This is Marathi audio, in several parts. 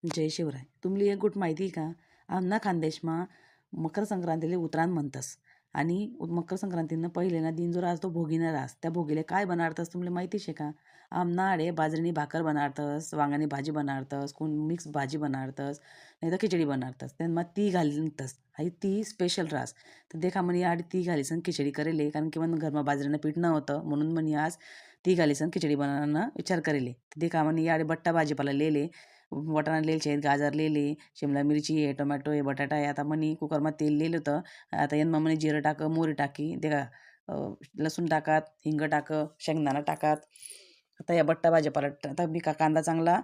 जय शिवराय. तुमली एक गोष्ट माहिती का? आमना खानदेशमा मकर संक्रांतीले उतराण म्हणतस. आणि मकर संक्रांतीनं पहिले ना दिन जो राहस तो भोगीना राहस. त्या भोगीले काय बनाडतस तुमले माहिती शे का? आमना आडे बाजरीनी भाकर बनाडतस, वांगानी भाजी बनाडतस, कोण मिक्स भाजी बनाडतस, नाही तर खिचडी बनाडतस. त्यांना ती घालतस. आणि ती स्पेशल राहस. तर देखा म्हणे आडी ती घालीसन खिचडी करेले, कारण की मन घरमा बाजरीनं पीठ नव्हतं म्हणून म्हणे आज ती घालीसन खिचडी बनावणं विचार करेले. देखा म्हणे आडे बट्टा भाजीपाला लेले, वाटाणा लेले आहेत, गाजर लेले, शिमला मिरची आहे, टोमॅटो आहे, बटाटा आहे. आता म्हणे कुकरमा तेल लिहिलं होतं. आता यांना म्हणे जिरं टाक, मोहरी टाकी ते का लसूण टाकात, हिंग टाक, शेंगदाणा टाकात. आता या बट्टा भाजीपाला आता मी कांदा चांगला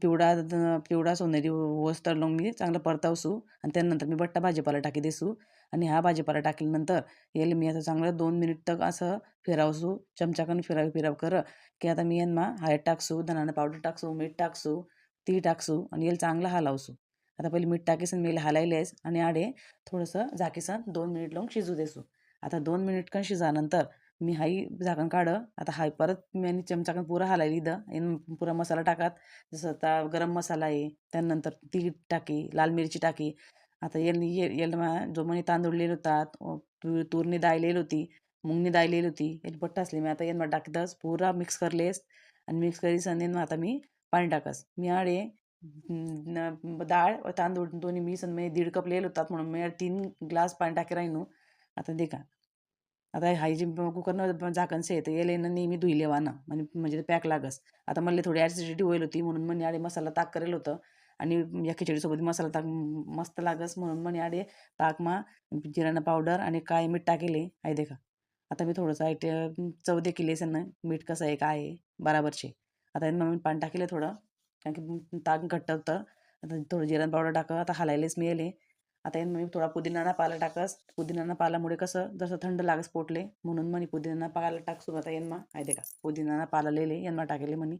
पिवळा सोनेरी होस तर मग मी चांगलं परतावसू आणि त्यानंतर मी बट्टा भाजीपाला टाकी देसू. आणि हा भाजीपाला टाकल्यानंतर याला मी आता चांगलं 2 मिनिट तक असं फिरावसू, चमचाकन फिराव कर की आता मी यांना हळद टाकसू, धनानं पावडर टाकसू, मीठ टाकसू, तीळ टाकसू आणि याला चांगलं हलावसू. आता पहिले मीठ टाकीसन मी याला हलायलेस आणि आडे थोडंसं झाकीसन 2 मिनिट लावून शिजू देसू. आता 2 मिनिट कण शिजानंतर मी हाई झाकण काढं. आता हाय परत मी आणि चमचाकन पुरा हलायली पुरा मसाला टाकात. जसं आता गरम मसाला आहे, त्यानंतर तीळ टाकी, लाल मिरची टाकी. आता याला जो म्हणे तांदूळ लिहिले होतात, तूरनी डाळ लिहिली होती, मुंगनी डाळ लिहिली होती, याला पट्टा असली मी आता यांना टाकतस पुरा मिक्स करलेस. आणि मिक्स करी संदेन आता मी पाणी टाकस. मी आडे डाळ व तांदूळ दोन्ही मी सन मी 1.5 कप लिहिले होतात म्हणून मी 3 ग्लास पाणी टाकी राहिनो. आता देखा आता हाय जी कुकरनं झाकण से येतं याला नेहमी धुई वाना म्हणजे पॅक लागस. आता मला थोडी ॲसिडिटी होईल होती म्हणून म्हणे आडे मसाला ताक करेल होतं. आणि या खिचडीसोबत मसाला ताक मस्त लागस म्हणून म्हणे आडे ताकमा जिराणा पावडर आणि काय मीठ टाकेले आहे देखा. आता मी थोडंसं चव देखील ना मीठ कसं आहे काय आहे बराबरचे. आता यांना मी पाणी टाकेले थोडं, कारण की ताक घट्ट होतं. आता थोडं जिराणा पावडर टाकं, आता हलायलेच मी येले. आता यांना मी थोडा पुदिनाना पाला टाकस. पुदिनाना पालामुळे कसं जसं थंड लागस पोटले म्हणून म्हणे पुदिनाना पाला टाकसू. आता यांना आहे देखा पुदिनाना पाला लिहिले यांना टाकेले म्हणे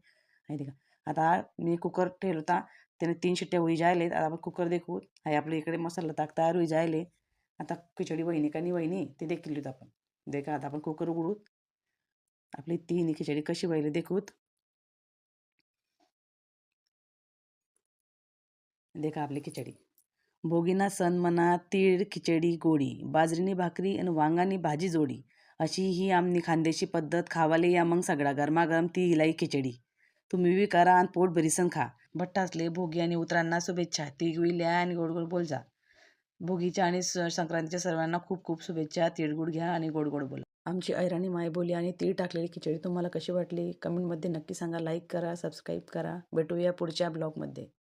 आहे देखा. आता मी कुकर ठेवला होता, त्याने 3 शिट्ट्या होई जायले. आता आपण कुकर देखू आहे आपल्या इकडे मसाला ताक तयार होई जायले. आता खिचडी वहिनी का नाही वहिनी ते देखील लिहूत आपण. देखा आता आपण कुकर उघडू, आपली तीन खिचडी कशी व्हायली देखूत. देखा आपली खिचडी. भोगीना सण मना तीळ खिचडी गोडी, बाजरीनी भाकरी आणि वांगानी भाजी जोडी, अशी ही आमनी खानदेशी पद्धत. खावाले या मग सगळा गरमागरम ती हिलाई खिचडी. तुम्ही बी करा आणि पोट भरीसन खा. भट्टासले भोगी आणि उतरांना शुभेच्छा. तिळगुळ लिहा आणि गोड गोड बोल जा. भोगीच्या आणि संक्रांतीच्या सर्वांना खूप खूप शुभेच्छा. तिळगुळ घ्या आणि गोड गोड बोला. आमची ऐराणी मायबोली आणि तीळ टाकलेली खिचडी तुम्हाला कशी वाटली कमेंटमध्ये नक्की सांगा. लाईक करा, सबस्क्राईब करा. भेटूया पुढच्या ब्लॉगमध्ये.